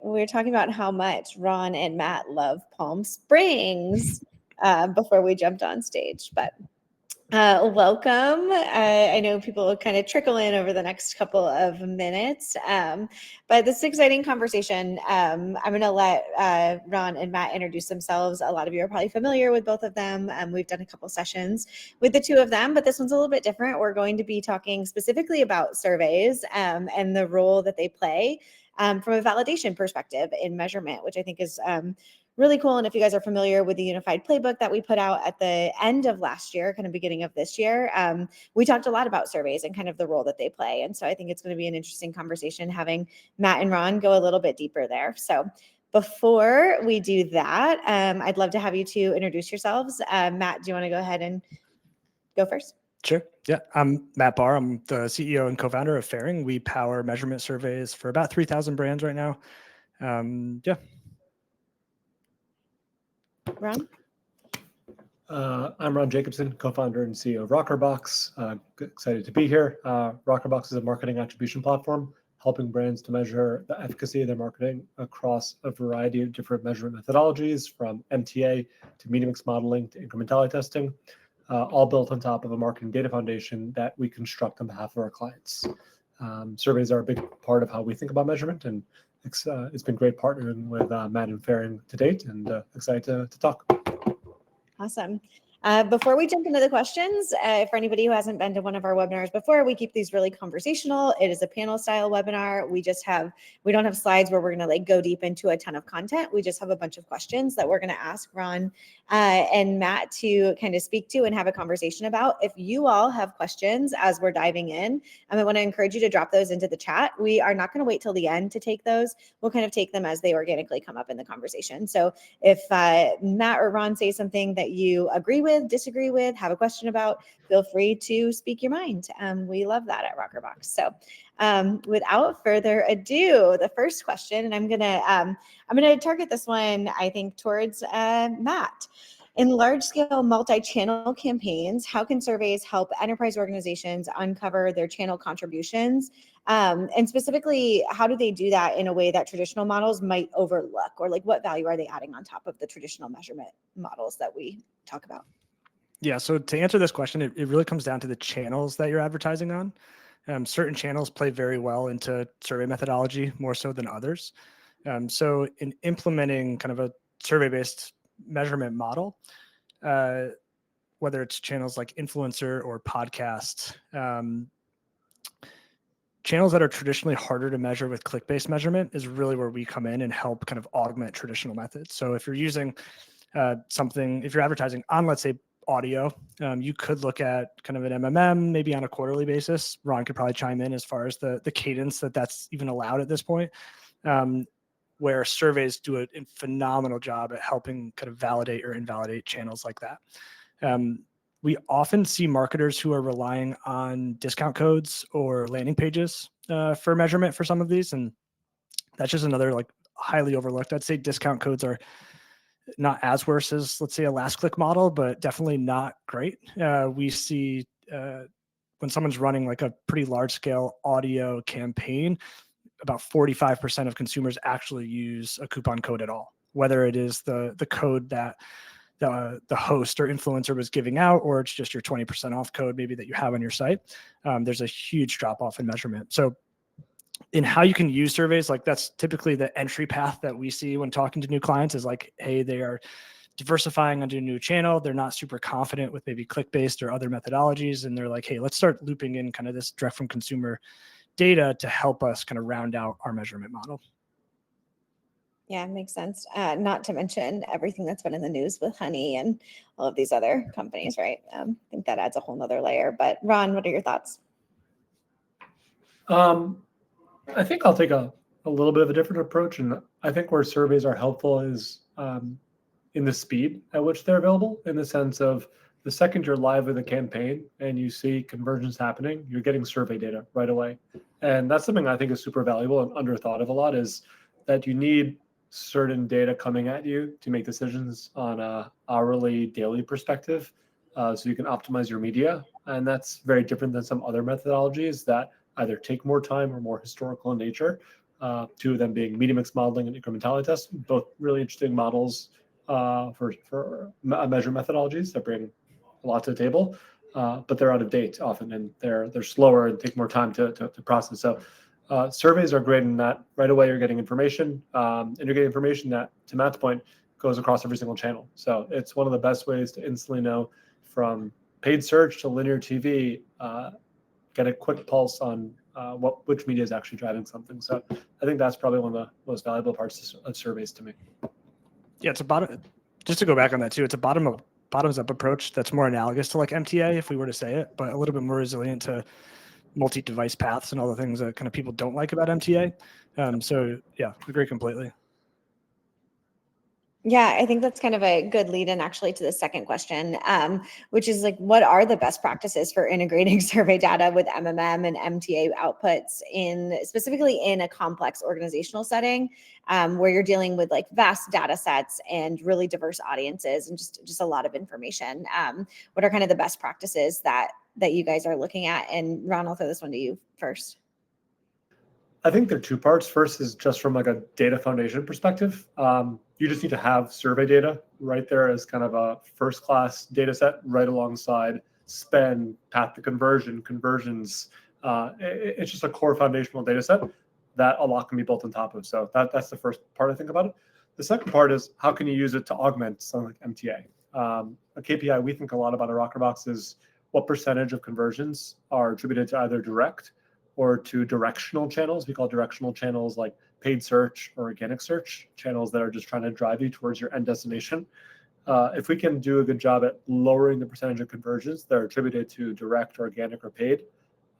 we were talking about how much Ron and Matt love Palm Springs before we jumped on stage, but welcome. I know people will kind of trickle in over the next couple of minutes, but this is an exciting conversation. I'm going to let Ron and Matt introduce themselves. A lot of you are probably familiar with both of them. We've done a couple sessions with the two of them, but this one's a little bit different. We're going to be talking specifically about surveys and the role that they play from a validation perspective in measurement, which I think is really cool. And if you guys are familiar with the unified playbook that we put out at the end of last year, kind of beginning of this year, we talked a lot about surveys and kind of the role that they play. And so I think it's going to be an interesting conversation having Matt and Ron go a little bit deeper there. So before we do that, I'd love to have you two introduce yourselves. Matt, do you want to go ahead and go first? Sure. Yeah, I'm Matt Bahr. I'm the CEO and co-founder of Fairing. We power measurement surveys for about 3,000 brands right now. Yeah. Ron? I'm Ron Jacobson, co-founder and CEO of Rockerbox. Excited to be here. Rockerbox is a marketing attribution platform helping brands to measure the efficacy of their marketing across a variety of different measurement methodologies, from MTA to media mix modeling to incrementality testing, all built on top of a marketing data foundation that we construct on behalf of our clients. Surveys are a big part of how we think about measurement, and it's been great partnering with Matt and Fairing to date, and excited to talk. Awesome. Before we jump into the questions, for anybody who hasn't been to one of our webinars before, we keep these really conversational. It is a panel style webinar. We don't have slides where we're going to go deep into a ton of content. We just have a bunch of questions that we're going to ask Ron and Matt to kind of speak to and have a conversation about. If you all have questions as we're diving in, I want to encourage you to drop those into the chat. We are not going to wait till the end to take those. We'll kind of take them as they organically come up in the conversation. So if Matt or Ron say something that you agree with, disagree with, have a question about, feel free to speak your mind. We love that at Rockerbox. So without further ado, the first question, and I'm gonna target this one, I think, towards Matt. In large-scale multi-channel campaigns, how can surveys help enterprise organizations uncover their channel contributions? And specifically, how do they do that in a way that traditional models might overlook? Or what value are they adding on top of the traditional measurement models that we talk about? Yeah, so to answer this question, it really comes down to the channels that you're advertising on. Certain channels play very well into survey methodology more so than others. So in implementing kind of a survey-based measurement model, whether it's channels like influencer or podcast, channels that are traditionally harder to measure with click-based measurement is really where we come in and help kind of augment traditional methods. So if you're using if you're advertising on, let's say, audio, you could look at kind of an MMM maybe on a quarterly basis. Ron could probably chime in as far as the cadence that's even allowed at this point, where surveys do a phenomenal job at helping kind of validate or invalidate channels like that. We often see marketers who are relying on discount codes or landing pages for measurement for some of these, and that's just another highly overlooked. I'd say discount codes are not as worse as, let's say, a last click model, but definitely not great. We see when someone's running a pretty large scale audio campaign, about 45% of consumers actually use a coupon code at all, whether it is the code that the host or influencer was giving out, or it's just your 20% off code maybe that you have on your site. There's a huge drop off in measurement. So in how you can use surveys, that's typically the entry path that we see when talking to new clients is hey, they are diversifying onto a new channel. They're not super confident with maybe click-based or other methodologies. And they're like, hey, let's start looping in kind of this direct from consumer data to help us kind of round out our measurement model. Yeah, it makes sense. Not to mention everything that's been in the news with Honey and all of these other companies, right? I think that adds a whole nother layer. But Ron, what are your thoughts? I think I'll take a little bit of a different approach. And I think where surveys are helpful is in the speed at which they're available, in the sense of the second you're live with a campaign and you see conversions happening, you're getting survey data right away. And that's something I think is super valuable and under thought of a lot, is that you need certain data coming at you to make decisions on a hourly, daily perspective, so you can optimize your media. And that's very different than some other methodologies that either take more time or more historical in nature. two of them being media mix modeling and incrementality testing, both really interesting models for measure methodologies that bring a lot to the table, but they're out of date often, and they're slower and take more time to process. So surveys are great in that right away you're getting information, and you're getting information that, to Matt's point, goes across every single channel. So it's one of the best ways to instantly know from paid search to linear TV, get a quick pulse on which media is actually driving something. So I think that's probably one of the most valuable parts of surveys to me. Yeah, it's just to go back on that too, it's a bottoms up approach that's more analogous to like MTA, if we were to say it, but a little bit more resilient to multi-device paths and all the things that kind of people don't like about MTA. So yeah, agree completely. Yeah, I think that's kind of a good lead in actually to the second question, which is like, what are the best practices for integrating survey data with MMM and MTA outputs specifically in a complex organizational setting, where you're dealing with like vast data sets and really diverse audiences and just a lot of information. What are kind of the best practices that you guys are looking at? And Ron, I'll throw this one to you first. I think there are two parts. First is just from like a data foundation perspective. You just need to have survey data right there as kind of a first-class data set right alongside spend, path to conversions. It's just a core foundational data set that a lot can be built on top of. So that's the first part I think about it. The second part is how can you use it to augment something like MTA? A KPI we think a lot about at Rockerbox is what percentage of conversions are attributed to either direct or to directional channels. We call directional channels like paid search or organic search, channels that are just trying to drive you towards your end destination. If we can do a good job at lowering the percentage of conversions that are attributed to direct, organic, or paid,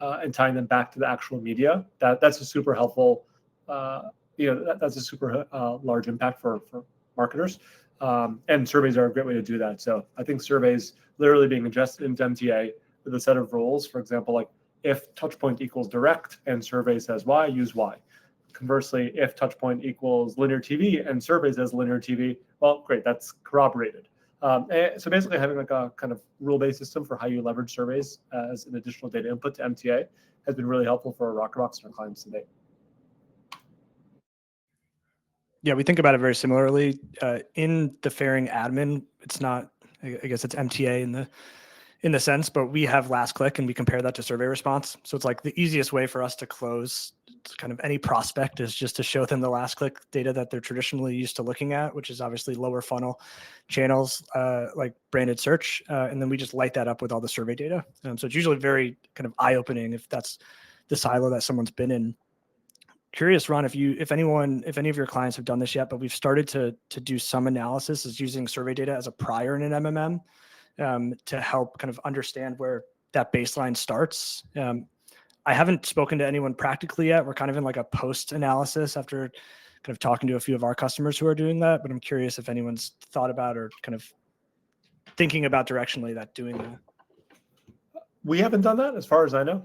and tying them back to the actual media, that's a super helpful, that's a super large impact for marketers. And surveys are a great way to do that. So I think surveys literally being ingested into MTA with a set of rules, for example, like if touchpoint equals direct and survey says Y, use Y. Conversely, if touchpoint equals linear TV and survey says linear TV, well, great, that's corroborated. So basically having like a kind of rule-based system for how you leverage surveys as an additional data input to MTA has been really helpful for Rockerbox and our clients today. Yeah, we think about it very similarly. In the fairing admin, it's not, I guess it's MTA in the sense, but we have last click and we compare that to survey response. So it's like the easiest way for us to close kind of any prospect is just to show them the last click data that they're traditionally used to looking at, which is obviously lower funnel channels like branded search. And then we just light that up with all the survey data. So it's usually very kind of eye-opening if that's the silo that someone's been in. Curious, Ron, if any of your clients have done this yet, but we've started to do some analysis is using survey data as a prior in an MMM. To help kind of understand where that baseline starts. I haven't spoken to anyone practically yet. We're kind of in like a post analysis after kind of talking to a few of our customers who are doing that, but I'm curious if anyone's thought about or kind of thinking about directionally that doing that. We haven't done that as far as I know.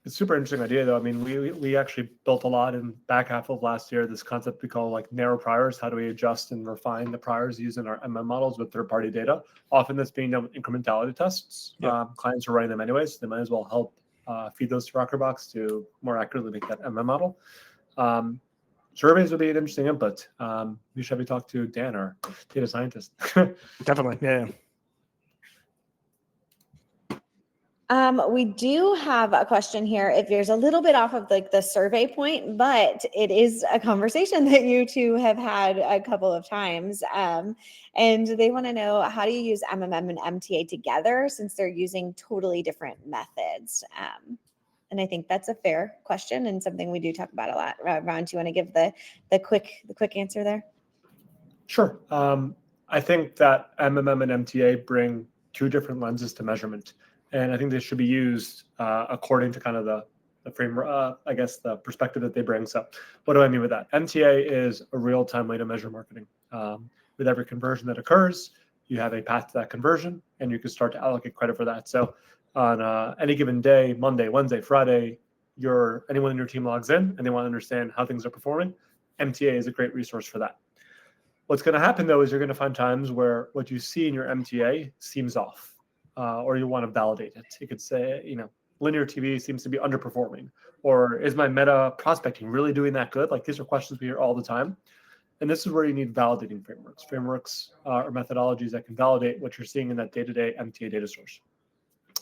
It's a super interesting idea though. I mean, we actually built a lot in back half of last year, this concept we call like narrow priors. How do we adjust and refine the priors using our MM models with third-party data? Often that's being done with incrementality tests. Yeah. Clients are running them anyways, so they might as well help feed those to Rockerbox to more accurately make that MM model. Surveys would be an interesting input. We should have talked to Dan, our data scientist. Definitely, yeah. We do have a question here. If there's a little bit off of like the survey point, but it is a conversation that you two have had a couple of times. And they want to know, how do you use MMM and MTA together since they're using totally different methods? And I think that's a fair question and something we do talk about a lot. Ron, do you want to give the quick answer there? Sure. I think that MMM and MTA bring two different lenses to measurement. And I think they should be used according to kind of the framework, I guess, the perspective that they bring. So what do I mean with that? MTA is a real-time way to measure marketing. With every conversion that occurs, you have a path to that conversion, and you can start to allocate credit for that. So on any given day, Monday, Wednesday, Friday, anyone in your team logs in, and they want to understand how things are performing. MTA is a great resource for that. What's going to happen, though, is you're going to find times where what you see in your MTA seems off. Or you want to validate it. You could say, linear TV seems to be underperforming, or is my meta prospecting really doing that good? Like, these are questions we hear all the time. And this is where you need validating frameworks or methodologies that can validate what you're seeing in that day-to-day MTA data source.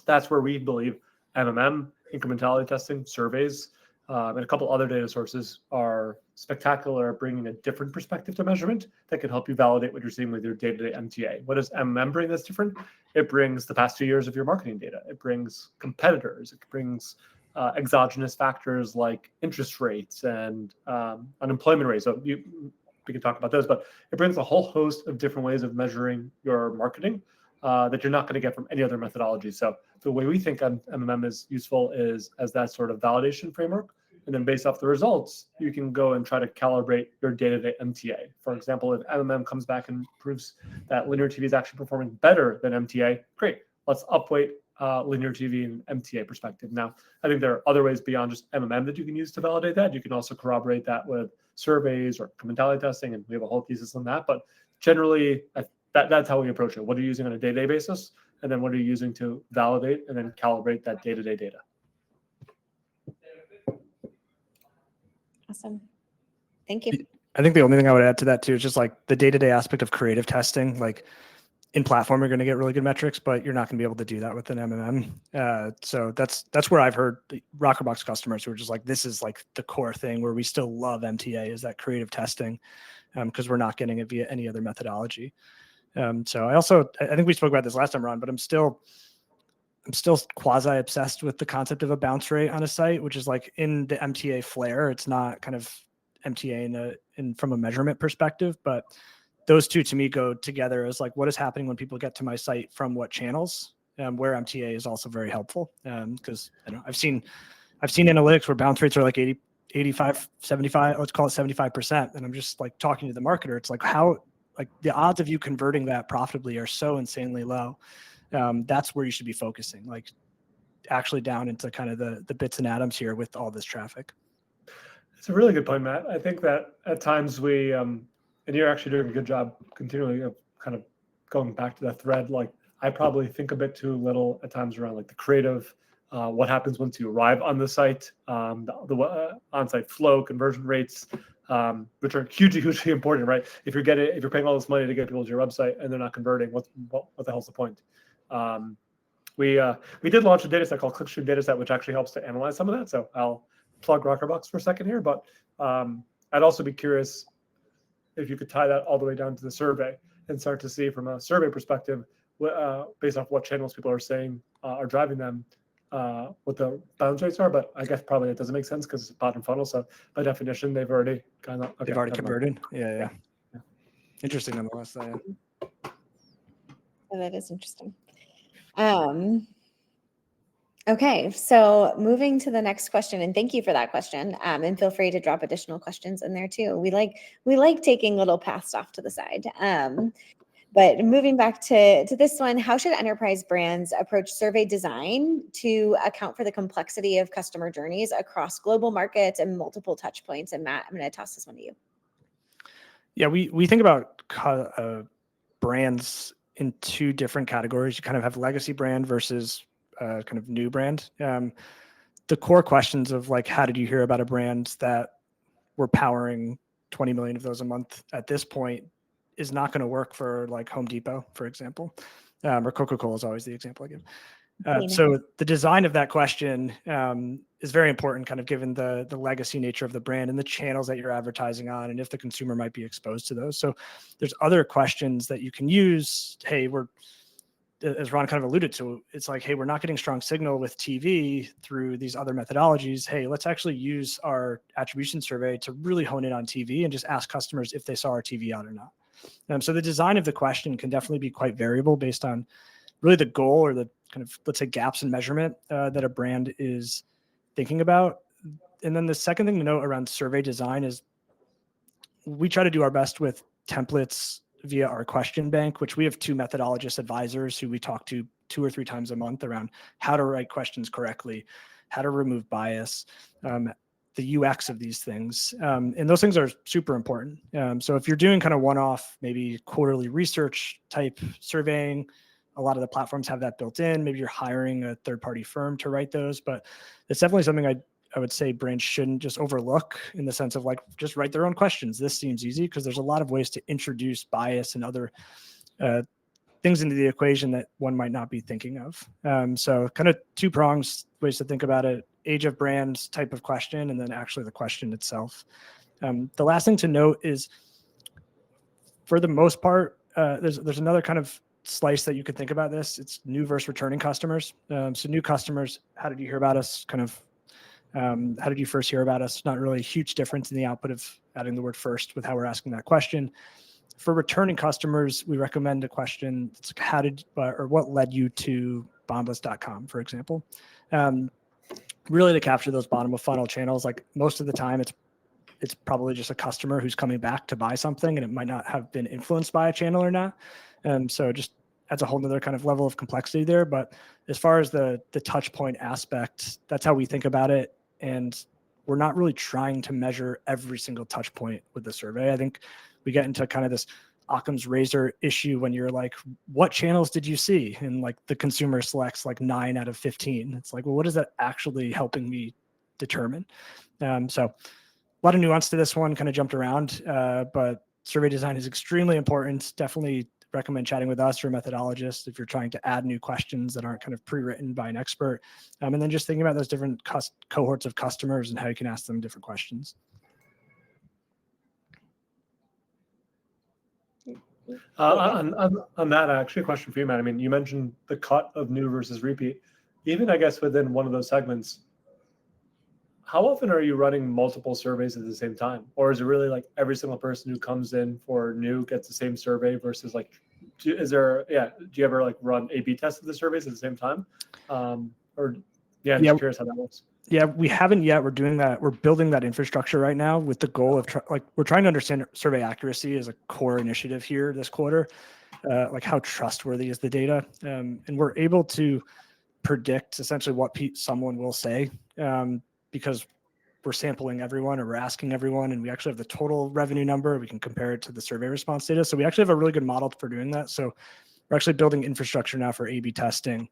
That's where we believe MMM, incrementality testing, surveys, and a couple other data sources are spectacular at bringing a different perspective to measurement that can help you validate what you're seeing with your day-to-day MTA. What does MMM bring that's different? It brings the past 2 years of your marketing data. It brings competitors. It brings exogenous factors like interest rates and unemployment rates. So we can talk about those, but it brings a whole host of different ways of measuring your marketing that you're not going to get from any other methodology. So the way we think MMM is useful is as that sort of validation framework. And then based off the results, you can go and try to calibrate your day-to-day MTA. For example, if MMM comes back and proves that linear TV is actually performing better than MTA, great. Let's upweight linear TV and MTA perspective. Now, I think there are other ways beyond just MMM that you can use to validate that. You can also corroborate that with surveys or incrementality testing, and we have a whole thesis on that. But generally, that's how we approach it. What are you using on a day-to-day basis? And then what are you using to validate and then calibrate that day-to-day data? Awesome. Thank you. I think the only thing I would add to that too is just like the day-to-day aspect of creative testing. Like in platform, you're going to get really good metrics, but you're not going to be able to do that with an MMM. So that's where I've heard the Rockerbox customers who are just like, this is like the core thing where we still love MTA is that creative testing because we're not getting it via any other methodology. So I think we spoke about this last time, Ron, but I'm still quasi obsessed with the concept of a bounce rate on a site, which is like in the MTA flair. It's not kind of MTA from a measurement perspective, but those two to me go together as like what is happening when people get to my site from what channels, where MTA is also very helpful. Because I've seen analytics where bounce rates are like 80, 85, 75, let's call it 75%. And I'm just like talking to the marketer. It's like like the odds of you converting that profitably are so insanely low. That's where you should be focusing, like actually down into kind of the bits and atoms here with all this traffic. It's a really good point, Matt. I think that at times we, and you're actually doing a good job continually of kind of going back to that thread. Like I probably think a bit too little at times around like the creative, what happens once you arrive on the site, the on-site flow, conversion rates, which are hugely important, right? If you're paying all this money to get people to your website and they're not converting, what the hell's the point? We did launch a data set called Clickstream Dataset, which actually helps to analyze some of that. So I'll plug Rockerbox for a second here, but I'd also be curious if you could tie that all the way down to the survey and start to see from a survey perspective, based off what channels people are saying are driving them, what the bounce rates are. But I guess probably it doesn't make sense because it's bottom funnel. So by definition, they've already converted. Yeah. Interesting nonetheless. Oh, that is interesting. Okay, so moving to the next question, and thank you for that question. And feel free to drop additional questions in there too. We like taking little paths off to the side. But moving back to this one, how should enterprise brands approach survey design to account for the complexity of customer journeys across global markets and multiple touch points? And Matt, I'm going to toss this one to you. Yeah, we think about brands in two different categories. You kind of have legacy brand versus kind of new brand. The core questions of like, how did you hear about a brand that we're powering 20 million of those a month at this point is not going to work for like Home Depot, for example, or Coca-Cola is always the example I give. So the design of that question is very important, kind of given the legacy nature of the brand and the channels that you're advertising on, and if the consumer might be exposed to those. So there's other questions that you can use. Hey, as Ron kind of alluded to, it's like, hey, we're not getting strong signal with TV through these other methodologies. Hey, let's actually use our attribution survey to really hone in on TV and just ask customers if they saw our TV ad or not. So the design of the question can definitely be quite variable based on really the goal or the kind of, let's say, gaps in measurement that a brand is thinking about. And then the second thing to note around survey design is we try to do our best with templates via our question bank, which we have 2 methodologist advisors who we talk to 2 or 3 times a month around how to write questions correctly, how to remove bias, the UX of these things. And those things are super important. So if you're doing kind of one-off, maybe quarterly research type surveying, a lot of the platforms have that built in. Maybe you're hiring a third-party firm to write those, but it's definitely something I would say brands shouldn't just overlook, in the sense of like, just write their own questions. This seems easy because there's a lot of ways to introduce bias and other things into the equation that one might not be thinking of. So kind of two prongs, ways to think about it: age of brand, type of question, and then actually the question itself. The last thing to note is, for the most part, there's another kind of slice that you could think about this. It's new versus returning customers. So new customers, how did you hear about us? Kind of, how did you first hear about us? Not really a huge difference in the output of adding the word first with how we're asking that question. For returning customers, we recommend a question that's like, how did, or what led you to bombas.com, for example. Really to capture those bottom of funnel channels. Like most of the time, it's probably just a customer who's coming back to buy something, and it might not have been influenced by a channel or not. So just adds a whole nother kind of level of complexity there. But as far as the touch point aspect, that's how we think about it. And we're not really trying to measure every single touch point with the survey. I think we get into kind of this Occam's razor issue when you're like, what channels did you see? And like the consumer selects like 9 out of 15. It's like, well, what is that actually helping me determine? So a lot of nuance to this one, kind of jumped around, but survey design is extremely important. Definitely recommend chatting with us or a methodologist if you're trying to add new questions that aren't kind of pre-written by an expert. And then just thinking about those different cohorts of customers and how you can ask them different questions. On that, actually, a question for you, Matt. I mean, you mentioned the cut of new versus repeat. Even, I guess, within one of those segments, how often are you running multiple surveys at the same time? Or is it really like every single person who comes in for new gets the same survey versus like, do you ever like run A/B tests of the surveys at the same time? I'm just curious how that works. Yeah, we haven't yet. We're doing that. We're building that infrastructure right now with the goal of we're trying to understand survey accuracy as a core initiative here this quarter. Like how trustworthy is the data? And we're able to predict essentially what someone will say because we're sampling everyone, or we're asking everyone, and we actually have the total revenue number. We can compare it to the survey response data. So we actually have a really good model for doing that. So we're actually building infrastructure now for A/B testing,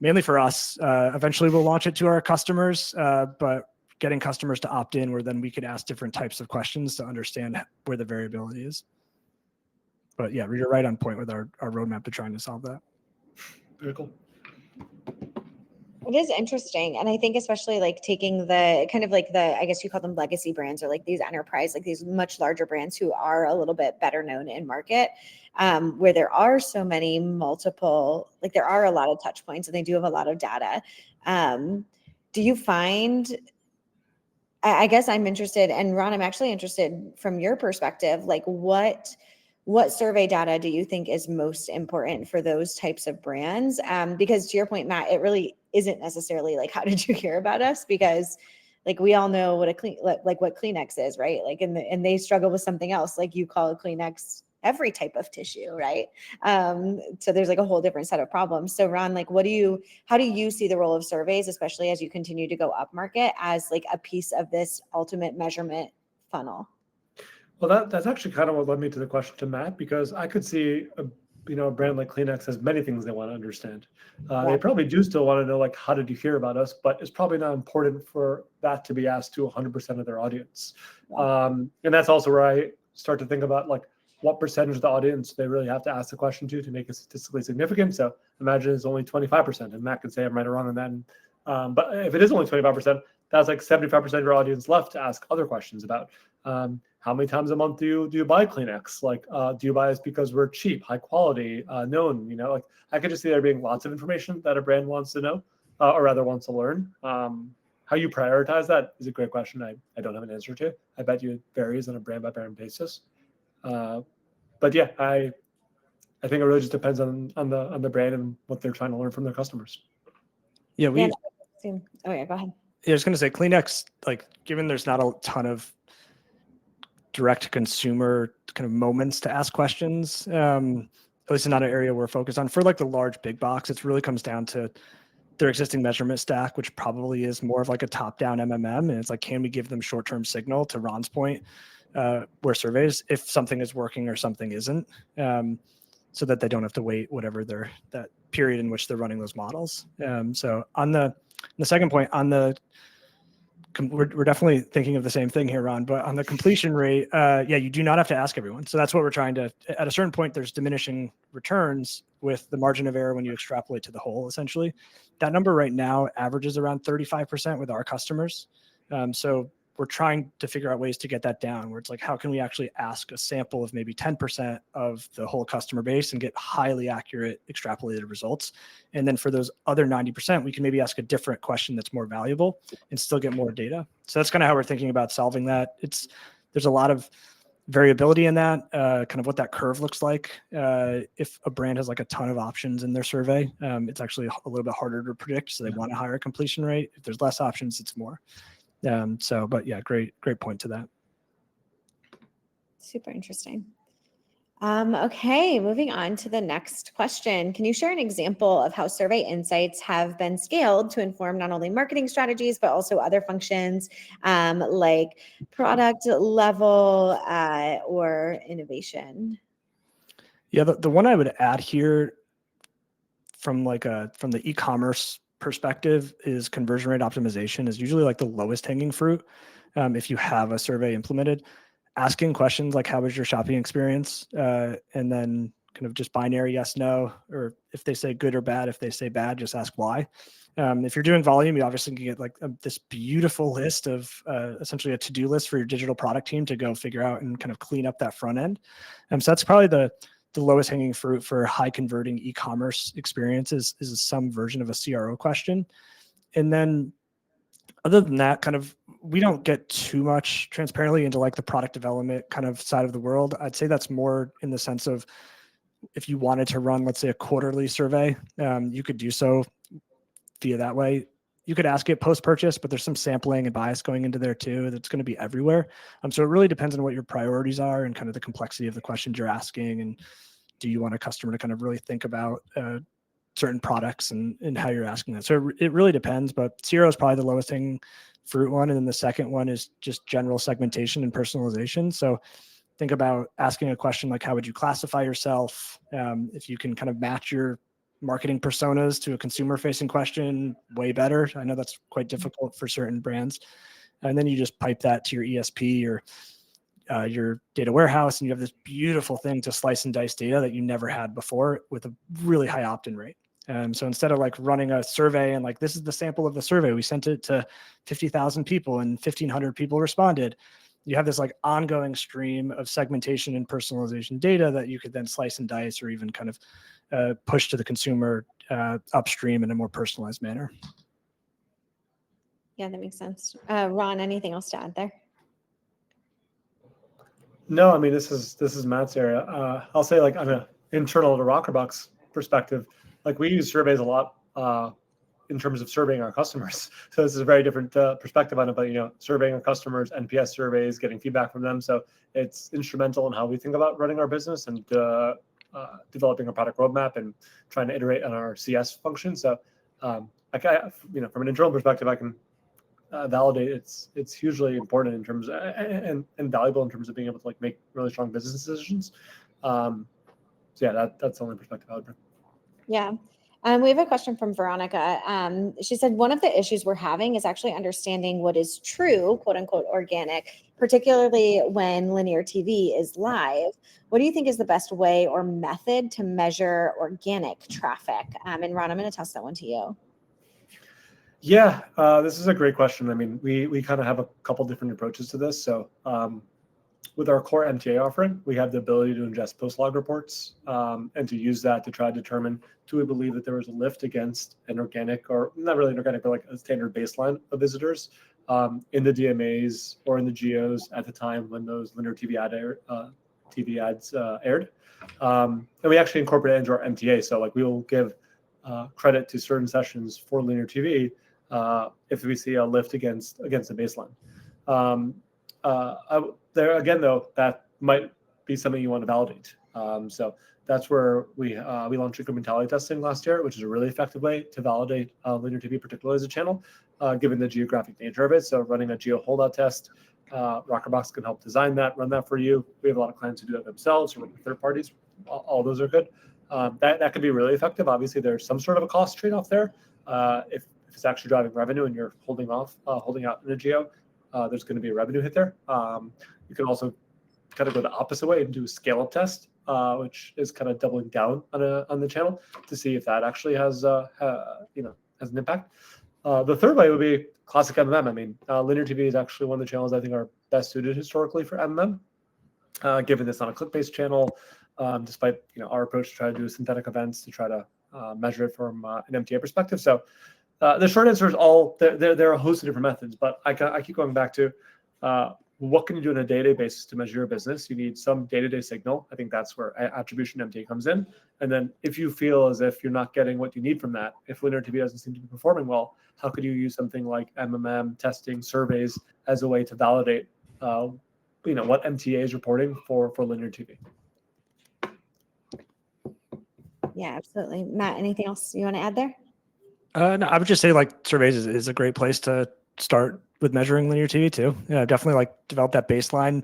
mainly for us. Eventually we'll launch it to our customers, but getting customers to opt in, where then we could ask different types of questions to understand where the variability is. But yeah, you're right on point with our roadmap to trying to solve that. Very cool. It is interesting. And I think especially like taking the kind of like I guess you call them legacy brands, or like these enterprise, like these much larger brands who are a little bit better known in market, where there are so many multiple, like there are a lot of touch points and they do have a lot of data. Do you find, I guess I'm interested, and Ron, I'm actually interested from your perspective, like what survey data do you think is most important for those types of brands? Because to your point, Matt, it really isn't necessarily like, how did you hear about us? Because like we all know what what Kleenex is, right? Like, and they struggle with something else. Like you call a Kleenex every type of tissue, right? So there's like a whole different set of problems. So Ron, like how do you see the role of surveys, especially as you continue to go up market, as like a piece of this ultimate measurement funnel? Well, that's actually kind of what led me to the question to Matt, because I could see a brand like Kleenex has many things they want to understand. They probably do still want to know, like, how did you hear about us? But it's probably not important for that to be asked to 100% of their audience. And that's also where I start to think about like what percentage of the audience they really have to ask the question to make it statistically significant. So imagine it's only 25%, and Matt can say I'm right or wrong on that. But if it is only 25%, that's like 75% of your audience left to ask other questions about. How many times a month do you buy Kleenex? Like, do you buy us because we're cheap, high quality, known? Like I could just see there being lots of information that a brand wants to know, or rather wants to learn. How you prioritize that is a great question. I don't have an answer to. I bet you it varies on a brand by brand basis. But yeah, I think it really just depends on the brand and what they're trying to learn from their customers. Yeah, go ahead. Yeah, I was going to say Kleenex, like given there's not a ton of direct to consumer kind of moments to ask questions, at least not an area we're focused on. For like the large big box, it really comes down to their existing measurement stack, which probably is more of like a top-down MMM. And it's like, can we give them short-term signal, to Ron's point, where surveys, if something is working or something isn't. so that they don't have to wait whatever that period in which they're running those models. So on the second point, we're definitely thinking of the same thing here, Ron, but on the completion rate, you do not have to ask everyone. So that's what we're trying to, at a certain point, there's diminishing returns with the margin of error when you extrapolate to the whole, essentially. That number right now averages around 35% with our customers. So we're trying to figure out ways to get that down, where it's like, how can we actually ask a sample of maybe 10% of the whole customer base and get highly accurate extrapolated results? And then for those other 90%, we can maybe ask a different question that's more valuable and still get more data. So that's kind of how we're thinking about solving that. There's a lot of variability in that, kind of what that curve looks like. If a brand has like a ton of options in their survey, it's actually a little bit harder to predict. So they want a higher completion rate. If there's less options, it's more. But yeah, great point to that. Super interesting. Okay, moving on to the next question. Can you share an example of how survey insights have been scaled to inform not only marketing strategies, but also other functions like product level or innovation? Yeah, the one I would add here from the e-commerce perspective is conversion rate optimization is usually like the lowest hanging fruit. If you have a survey implemented, asking questions like, how was your shopping experience? And then kind of just binary yes, no, or if they say good or bad, if they say bad, just ask why. If you're doing volume, you obviously can get like this beautiful list of essentially a to-do list for your digital product team to go figure out and kind of clean up that front end. So that's probably the lowest hanging fruit for high converting e-commerce experiences is some version of a CRO question. And then other than that, kind of, we don't get too much transparently into like the product development kind of side of the world. I'd say that's more in the sense of if you wanted to run, let's say, a quarterly survey, you could do so via that way. You could ask it post-purchase, but there's some sampling and bias going into there too. That's going to be everywhere. So it really depends on what your priorities are and kind of the complexity of the questions you're asking. And do you want a customer to kind of really think about certain products and how you're asking that? So it really depends, but CRO is probably the lowest hanging fruit one. And then the second one is just general segmentation and personalization. So think about asking a question like, how would you classify yourself? If you can kind of match your marketing personas to a consumer facing question, way better. I know that's quite difficult for certain brands. And then you just pipe that to your ESP or your data warehouse, and you have this beautiful thing to slice and dice data that you never had before with a really high opt-in rate. So instead of like running a survey and like, this is the sample of the survey, we sent it to 50,000 people and 1,500 people responded. You have this like ongoing stream of segmentation and personalization data that you could then slice and dice or even kind of push to the consumer upstream in a more personalized manner. Yeah, that makes sense. Ron, anything else to add there? No, I mean, this is Matt's area. I'll say, like, on an internal to Rockerbox perspective, like, we use surveys a lot in terms of surveying our customers. So this is a very different perspective on it, but, surveying our customers, NPS surveys, getting feedback from them. So it's instrumental in how we think about running our business and developing a product roadmap and trying to iterate on our CS function. So, from an internal perspective, I can validate it's hugely important in terms of, and valuable in terms of being able to like make really strong business decisions. So yeah, that's the only perspective I would bring. Yeah. We have a question from Veronica. She said, one of the issues we're having is actually understanding what is true, quote unquote, organic, particularly when linear TV is live. What do you think is the best way or method to measure organic traffic? And Ron, I'm going to toss that one to you. Yeah, this is a great question. I mean, we kind of have a couple different approaches to this. So with our core MTA offering, we have the ability to ingest post-log reports and to use that to try to determine, do we believe that there was a lift against an organic, or not really an organic, but like a standard baseline of visitors in the DMAs or in the geos at the time when those linear TV ads aired. And we actually incorporate it into our MTA. So like we will give credit to certain sessions for linear TV if we see a lift against the baseline. There again, though, that might be something you want to validate. So that's where we launched incrementality testing last year, which is a really effective way to validate linear TV, particularly as a channel, given the geographic nature of it. So running a geo holdout test Rockerbox can help design that, run that for you. We have a lot of clients who do that themselves or work with third parties. All those are good. That could be really effective. Obviously, there's some sort of a cost trade-off there. If it's actually driving revenue and you're holding out in a geo, there's going to be a revenue hit there. You can also kind of go the opposite way and do a scale-up test, which is kind of doubling down on the channel to see if that actually has has an impact. The third way would be classic MMM. I mean, linear TV is actually one of the channels I think are best suited historically for MMM, given it's not a click-based channel, despite our approach to try to do synthetic events to try to measure it from an MTA perspective. So the short answer is there are a host of different methods, but I keep going back to what can you do on a day-to-day basis to measure your business? You need some day-to-day signal. I think that's where attribution MTA comes in. And then if you feel as if you're not getting what you need from that, if linear TV doesn't seem to be performing well, how could you use something like MMM, testing, surveys as a way to validate what MTA is reporting for linear TV? Yeah, absolutely. Matt, anything else you want to add there? No, I would just say surveys is a great place to start with measuring linear TV too. Yeah, definitely develop that baseline.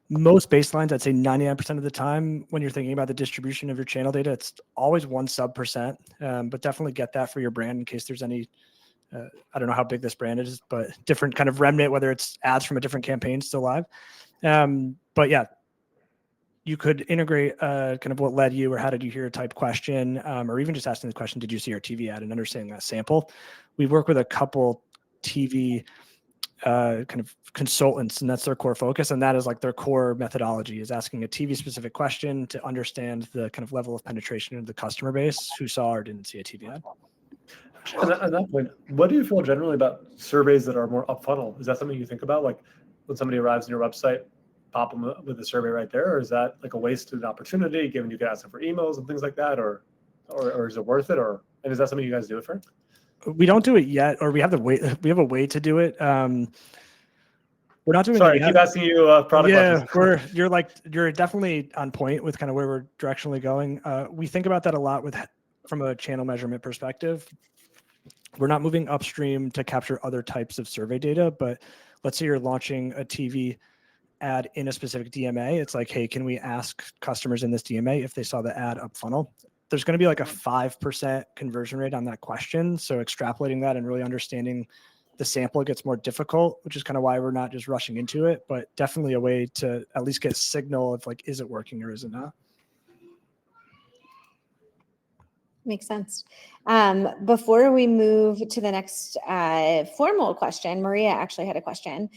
Most baselines, I'd say 99% of the time when you're thinking about the distribution of your channel data, it's always 1 sub%. But definitely get that for your brand in case there's any, I don't know how big this brand is, but different kind of remnant, whether it's ads from a different campaign still live. But yeah, you could integrate kind of what led you or how did you hear type question, or even just asking the question, did you see our TV ad, and understanding that sample. We work with a couple TV kind of consultants, and that's their core focus. And that is their core methodology is asking a TV specific question to understand the kind of level of penetration of the customer base who saw or didn't see a TV ad. At that point, what do you feel generally about surveys that are more up funnel? Is that something you think about? Like when somebody arrives on your website, pop them with a survey right there? Or is that a wasted opportunity given you can ask them for emails and things like that? Or is it worth it? And is that something you guys do it for? We don't do it yet, or we have a way to do it. We're not doing Sorry, it I keep asking you product questions. You're definitely on point with kind of where we're directionally going. We think about that a lot from a channel measurement perspective. We're not moving upstream to capture other types of survey data, but let's say you're launching a TV ad in a specific DMA. It's hey, can we ask customers in this DMA if they saw the ad up funnel? There's going to be a 5% conversion rate on that question. So extrapolating that and really understanding the sample gets more difficult, which is kind of why we're not just rushing into it, but definitely a way to at least get a signal of is it working or is it not? Makes sense. Before we move to the next formal question, Maria actually had a question.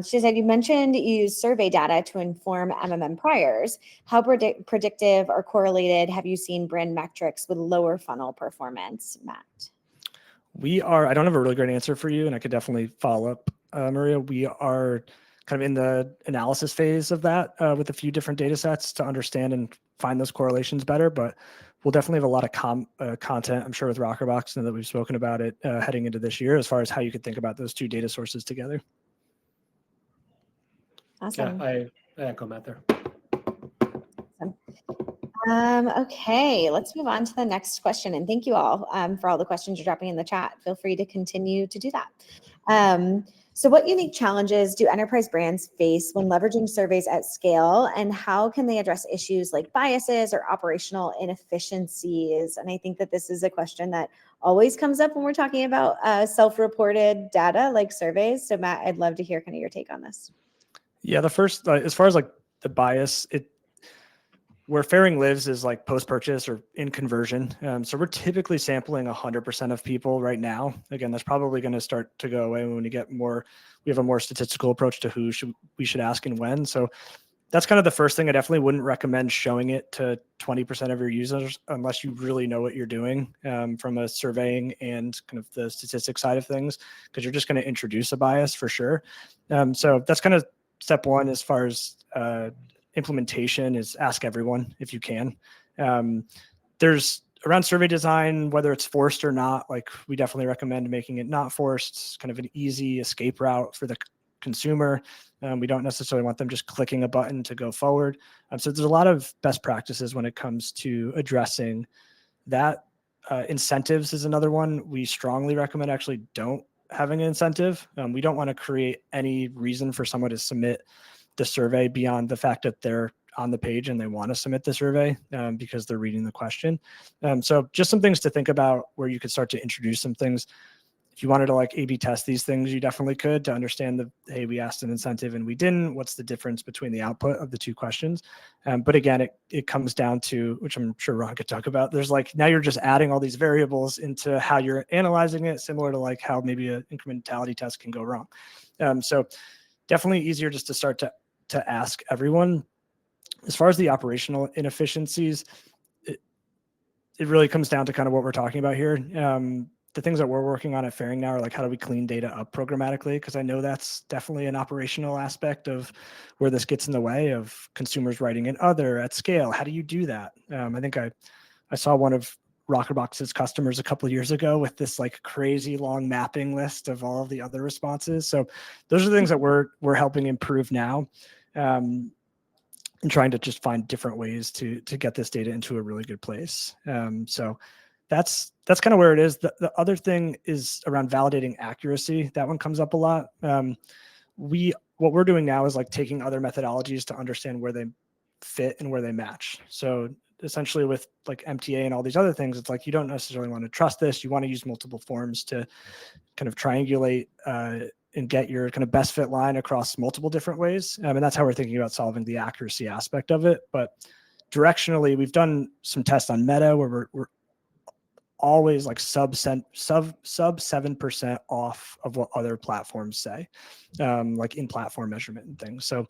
She said, you mentioned you use survey data to inform MMM priors. How predictive or correlated have you seen brand metrics with lower funnel performance, Matt? I don't have a really great answer for you, and I could definitely follow up, Maria. We are kind of in the analysis phase of that with a few different data sets to understand and find those correlations better, but we'll definitely have a lot of content, I'm sure, with Rockerbox, and that we've spoken about it heading into this year as far as how you could think about those two data sources together. Awesome. Yeah, I echo Matt there. Awesome. Okay, let's move on to the next question. And thank you all for all the questions you're dropping in the chat. Feel free to continue to do that. So what unique challenges do enterprise brands face when leveraging surveys at scale, and how can they address issues like biases or operational inefficiencies? And I think that this is a question that always comes up when we're talking about self-reported data like surveys. So Matt, I'd love to hear kind of your take on this. Yeah, the first, as far as the bias, where fairing lives is post-purchase or in conversion. So we're typically sampling 100% of people right now. Again, that's probably going to start to go away when we get more, we have a more statistical approach to who we should ask and when. So that's kind of the first thing. I definitely wouldn't recommend showing it to 20% of your users unless you really know what you're doing from a surveying and kind of the statistics side of things, because you're just going to introduce a bias for sure. So that's kind of step one as far as implementation is ask everyone if you can. There's around survey design, whether it's forced or not, we definitely recommend making it not forced. It's kind of an easy escape route for the consumer. We don't necessarily want them just clicking a button to go forward. So there's a lot of best practices when it comes to addressing that. Incentives is another one. We strongly recommend actually don't having an incentive. We don't want to create any reason for someone to submit the survey beyond the fact that they're on the page and they want to submit the survey because they're reading the question. So just some things to think about where you could start to introduce some things. If you wanted to like A/B test these things, you definitely could, to understand hey, we asked an incentive and we didn't. What's the difference between the output of the two questions? But again, it comes down to, which I'm sure Ron could talk about. There's like, now you're just adding all these variables into how you're analyzing it, similar to like how maybe an incrementality test can go wrong. So definitely easier just to start to ask everyone. As far as the operational inefficiencies, it really comes down to kind of what we're talking about here. The things that we're working on at Fairing now are like, how do we clean data up programmatically? Because I know that's definitely an operational aspect of where this gets in the way of consumers writing in other at scale. How do you do that? I think I saw one of Rockerbox's customers a couple of years ago with this like crazy long mapping list of all of the other responses. So those are the things that we're helping improve now. And trying to just find different ways to get this data into a really good place. So that's kind of where it is. The other thing is around validating accuracy. That one comes up a lot. What we're doing now is like taking other methodologies to understand where they fit and where they match. So essentially with like MTA and all these other things, it's like, you don't necessarily want to trust this. You want to use multiple forms to kind of triangulate and get your kind of best fit line across multiple different ways. And that's how we're thinking about solving the accuracy aspect of it. But directionally, we've done some tests on Meta where we're always like sub 7% off of what other platforms say, like in platform measurement and things. So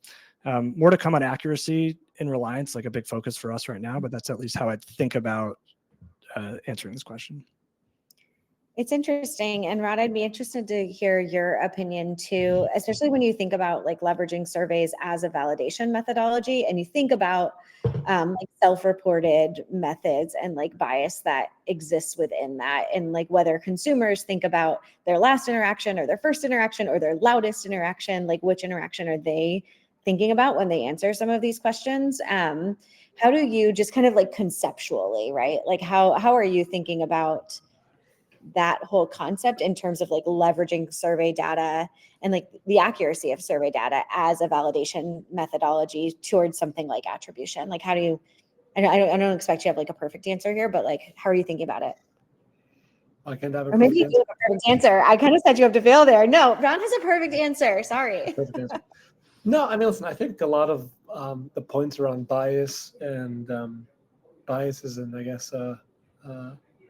more to come on accuracy in Reliance, like a big focus for us right now, but that's at least how I think about answering this question. It's interesting. And Rod, I'd be interested to hear your opinion too, especially when you think about like leveraging surveys as a validation methodology and you think about like self-reported methods and like bias that exists within that. And like whether consumers think about their last interaction or their first interaction or their loudest interaction, like which interaction are they thinking about when they answer some of these questions? How do you just kind of like conceptually, right? Like how are you thinking about that whole concept in terms of like leveraging survey data and like the accuracy of survey data as a validation methodology towards something like attribution? Like how do you, I don't expect you to have like a perfect answer here, but like, how are you thinking about it? I can have a or maybe you perfect have a perfect answer. I kind of set you up to fail there. No, Ron has a perfect answer. Sorry. perfect answer. No, I mean, listen, I think a lot of the points around bias and biases and I guess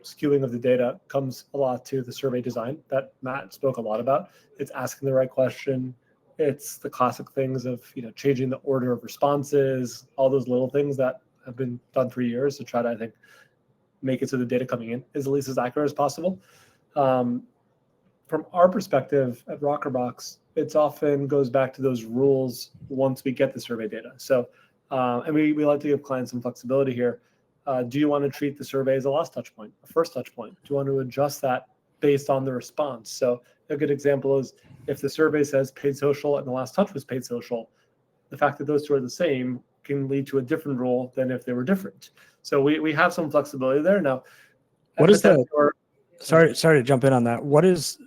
skewing of the data comes a lot to the survey design that Matt spoke a lot about. It's asking the right question. It's the classic things of, changing the order of responses, all those little things that have been done for years to try to, I think, make it so the data coming in is at least as accurate as possible. From our perspective at Rockerbox, it often goes back to those rules once we get the survey data. So, and we like to give clients some flexibility here. Do you want to treat the survey as a last touch point, a first touch point? Do you want to adjust that based on the response? So a good example is if the survey says paid social and the last touch was paid social, the fact that those two are the same can lead to a different rule than if they were different. So we have some flexibility there. Now, what is the, sorry to jump in on that. What is,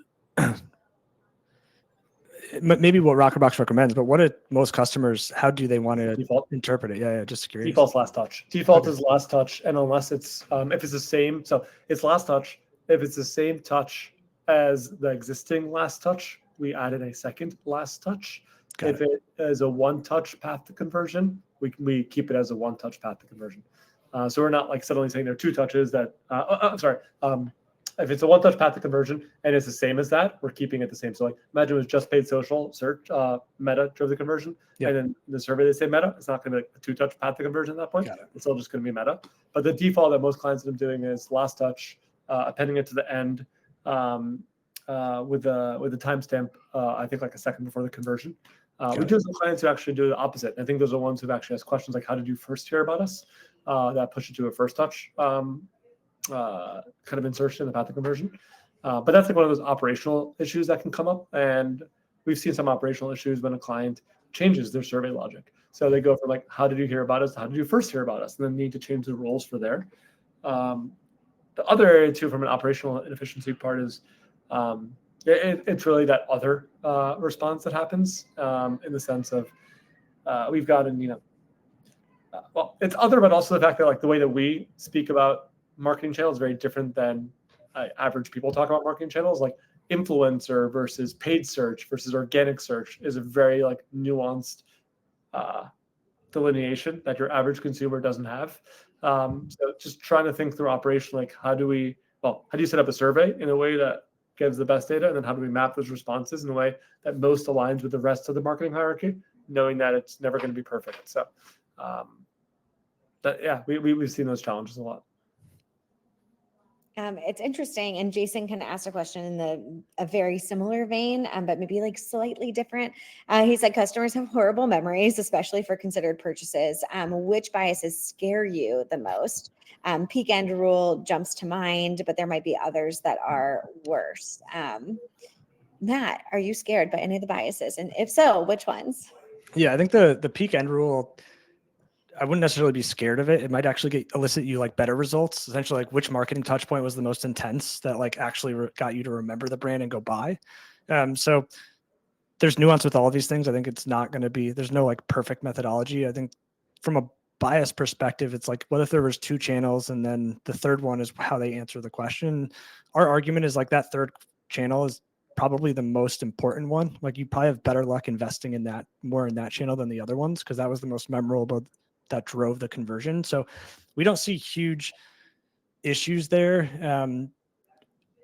maybe what Rockerbox recommends, but what do most customers, how do they want to interpret it? Yeah, just curious. Default's last touch. Default is last touch, and unless it's if it's the same, so it's last touch. If it's the same touch as the existing last touch, we added a second last touch. If it is a one-touch path to conversion, we keep it as a one-touch path to conversion. So we're not like suddenly saying there are two touches that. I'm sorry. If it's a one-touch path to conversion and it's the same as that, we're keeping it the same. So like imagine it was just paid social search, Meta drove the conversion, and then the survey they say Meta. It's not going to be a two-touch path to conversion at that point. It's still just going to be Meta. But the default that most clients end up doing is last touch, appending it to the end with the timestamp. I think like a second before the conversion. We do have some clients who actually do the opposite. I think those are ones who've actually asked questions like, "How did you first hear about us?" That push it to a first touch. Kind of insertion in the path of conversion. But that's like one of those operational issues that can come up. And we've seen some operational issues when a client changes their survey logic. So they go from like, how did you hear about us? How did you first hear about us? And then need to change the roles for there. The other area too, from an operational inefficiency part is It's really that other response that happens in the sense of we've gotten, well, it's other, but also the fact that like the way that we speak about marketing channels is very different than average people talk about marketing channels. Like influencer versus paid search versus organic search is a very like nuanced delineation that your average consumer doesn't have. So just trying to think through operation, like how do you set up a survey in a way that gives the best data, and then how do we map those responses in a way that most aligns with the rest of the marketing hierarchy, knowing that it's never going to be perfect. So we've seen those challenges a lot. It's interesting, and Jason can ask a question in a very similar vein, but maybe like slightly different. He said customers have horrible memories, especially for considered purchases. Which biases scare you the most? Peak end rule jumps to mind, but there might be others that are worse. Matt, are you scared by any of the biases? And if so, which ones? Yeah, I think the peak end rule, I wouldn't necessarily be scared of it. It might actually elicit you like better results. Essentially, like which marketing touch point was the most intense that like actually got you to remember the brand and go buy. So there's nuance with all of these things. I think it's not going to be, there's no like perfect methodology. I think from a bias perspective, it's like, what if there was 2 channels and then the third one is how they answer the question? Our argument is like that third channel is probably the most important one. Like you probably have better luck investing in that more in that channel than the other ones, because that was the most memorable, that drove the conversion. So we don't see huge issues there.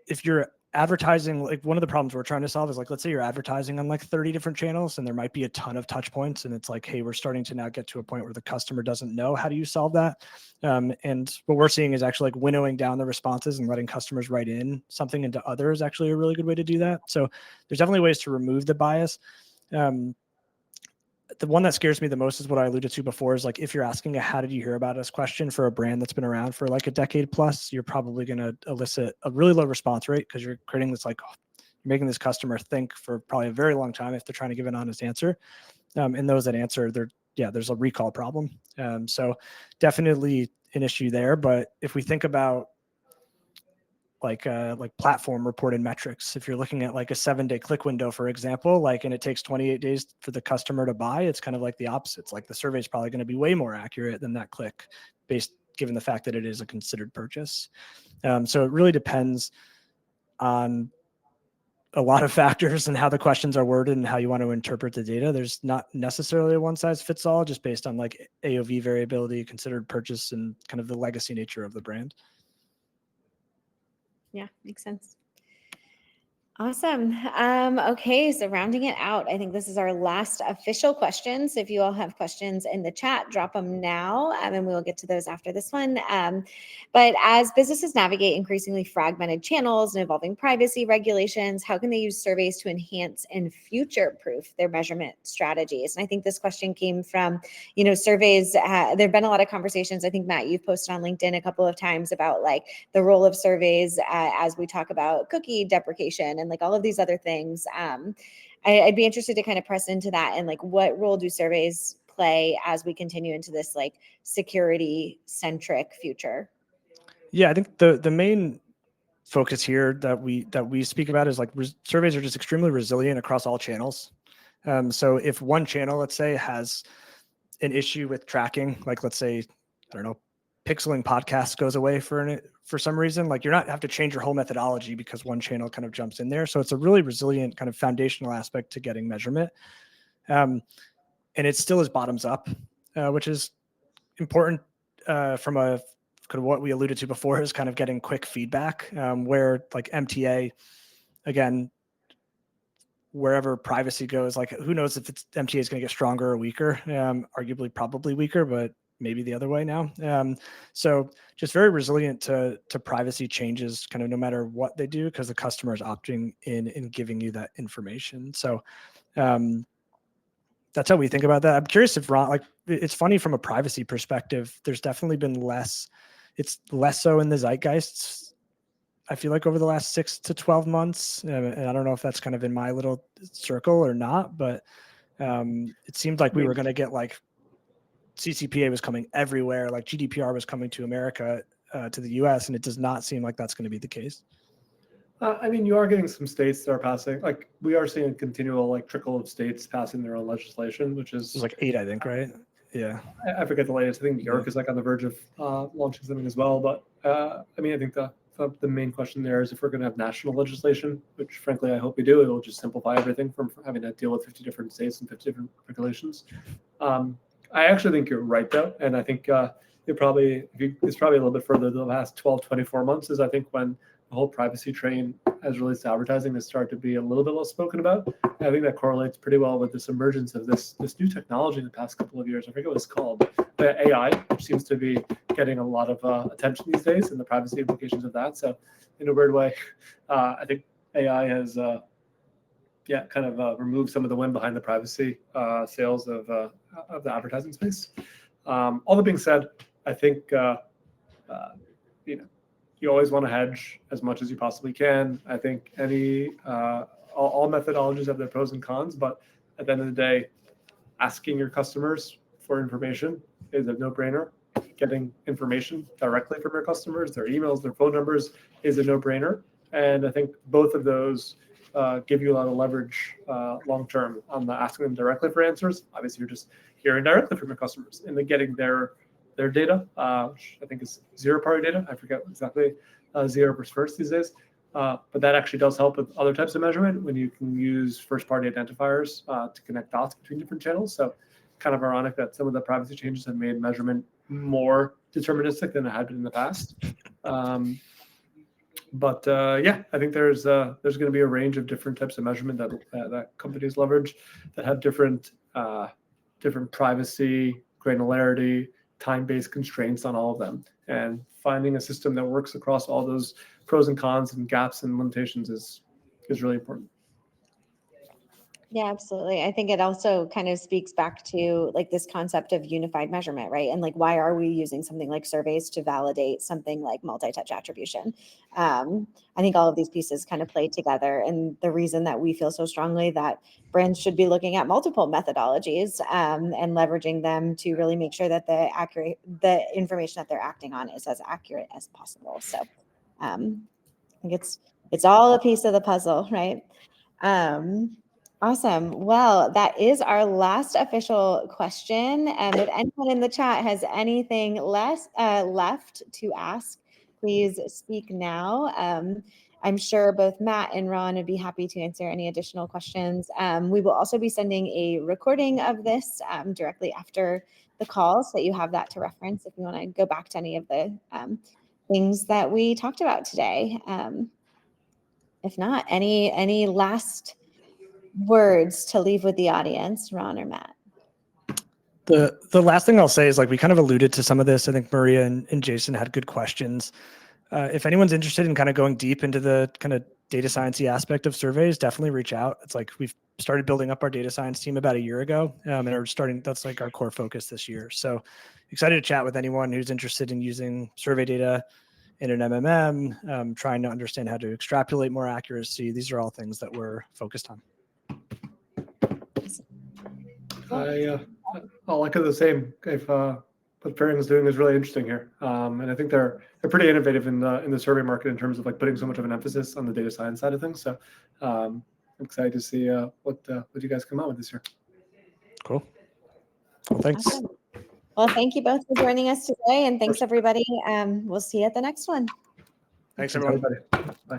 If you're advertising, like one of the problems we're trying to solve is like, let's say you're advertising on like 30 different channels and there might be a ton of touch points. And it's like, hey, we're starting to now get to a point where the customer doesn't know. How do you solve that? And what we're seeing is actually like winnowing down the responses and letting customers write in something into other is actually a really good way to do that. So there's definitely ways to remove the bias. The one that scares me the most is what I alluded to before, is like if you're asking a how did you hear about us question for a brand that's been around for like a decade plus, you're probably going to elicit a really low response rate because you're creating this like, you're making this customer think for probably a very long time if they're trying to give an honest answer. And those that answer, there's a recall problem. So definitely an issue there. But if we think about like platform reported metrics, if you're looking at like a 7-day click window, for example, like, and it takes 28 days for the customer to buy, it's kind of like the opposite. It's like the survey is probably going to be way more accurate than that click given the fact that it is a considered purchase. So it really depends on a lot of factors and how the questions are worded and how you want to interpret the data. There's not necessarily a one size fits all, just based on like AOV variability, considered purchase, and kind of the legacy nature of the brand. Yeah, makes sense. Awesome. Okay, so rounding it out, I think this is our last official question. So if you all have questions in the chat, drop them now, and we'll get to those after this one. But as businesses navigate increasingly fragmented channels and evolving privacy regulations, how can they use surveys to enhance and future-proof their measurement strategies? And I think this question came from, surveys. There have been a lot of conversations. I think, Matt, you've posted on LinkedIn a couple of times about like the role of surveys as we talk about cookie deprecation and like all of these other things. I'd be interested to kind of press into that and like what role do surveys play as we continue into this like security centric future? Yeah, I think the main focus here that we speak about is like surveys are just extremely resilient across all channels. So if one channel, let's say, has an issue with tracking, like let's say, I don't know, pixeling podcasts goes away for some reason, like you're not have to change your whole methodology because one channel kind of jumps in there. So it's a really resilient kind of foundational aspect to getting measurement. And it still is bottoms up, which is important from a kind of what we alluded to before, is kind of getting quick feedback, where like MTA, again, wherever privacy goes, like who knows if MTA is going to get stronger or weaker, arguably probably weaker, but maybe the other way now. So just very resilient to privacy changes kind of no matter what they do, because the customer is opting in and giving you that information. So that's how we think about that. I'm curious if Ron, like it's funny from a privacy perspective, there's definitely been it's less so in the zeitgeist, I feel like, over the last 6 to 12 months. And I don't know if that's kind of in my little circle or not, but it seemed like we were going to get like CCPA was coming everywhere, like GDPR was coming to America, to the US, and it does not seem like that's going to be the case. I mean, you are getting some states that are passing, like we are seeing a continual like trickle of states passing their own legislation, which is There's like 8, I think, right? Yeah. I forget the latest. I think New York is like on the verge of launching something as well. But I mean, I think the main question there is if we're going to have national legislation, which frankly I hope we do, it will just simplify everything from having to deal with 50 different states and 50 different regulations. I actually think you're right though, and I think it's probably a little bit further than the last 12, 24 months is I think when the whole privacy train as it relates to advertising has started to be a little bit less spoken about. I think that correlates pretty well with this emergence of this new technology in the past couple of years. I forget what it's called, the AI, which seems to be getting a lot of attention these days and the privacy implications of that. So in a weird way, I think AI has kind of removed some of the wind behind the privacy sales of the advertising space. All that being said, I think you always want to hedge as much as you possibly can. I think all methodologies have their pros and cons, but at the end of the day, asking your customers for information is a no-brainer. Getting information directly from your customers, their emails, their phone numbers, is a no-brainer. And I think both of those give you a lot of leverage long-term on asking them directly for answers. Obviously, you're just hearing directly from your customers and then getting their data, which I think is zero-party data. I forget exactly zero versus first these days. But that actually does help with other types of measurement when you can use first-party identifiers to connect dots between different channels. So kind of ironic that some of the privacy changes have made measurement more deterministic than it had been in the past. But I think there's going to be a range of different types of measurement that companies leverage that have different privacy, granularity, time-based constraints on all of them. And finding a system that works across all those pros and cons and gaps and limitations is really important. Yeah, absolutely. I think it also kind of speaks back to like this concept of unified measurement, right? And like, why are we using something like surveys to validate something like multi-touch attribution? I think all of these pieces kind of play together. And the reason that we feel so strongly that brands should be looking at multiple methodologies and leveraging them to really make sure that the information that they're acting on is as accurate as possible. So I think it's all a piece of the puzzle, right? Awesome. Well, that is our last official question. If anyone in the chat has anything left to ask, please speak now. I'm sure both Matt and Ron would be happy to answer any additional questions. We will also be sending a recording of this directly after the call, so that you have that to reference if you want to go back to any of the things that we talked about today. If not, any last words to leave with the audience, Ron or Matt? The last thing I'll say is, like, we kind of alluded to some of this. I think Maria and Jason had good questions. If anyone's interested in kind of going deep into the kind of data science-y aspect of surveys, definitely reach out. It's like we've started building up our data science team about a year ago, and that's like our core focus this year. So excited to chat with anyone who's interested in using survey data in an MMM, trying to understand how to extrapolate more accuracy. These are all things that we're focused on. I'll echo the same. If what Fairing is doing is really interesting here, and I think they're pretty innovative in the survey market in terms of like putting so much of an emphasis on the data science side of things. So I'm excited to see what you guys come out with this year. Cool. Well, thanks. Awesome. Well, thank you both for joining us today, and thanks everybody. We'll see you at the next one. Thanks everyone. Everybody. Bye.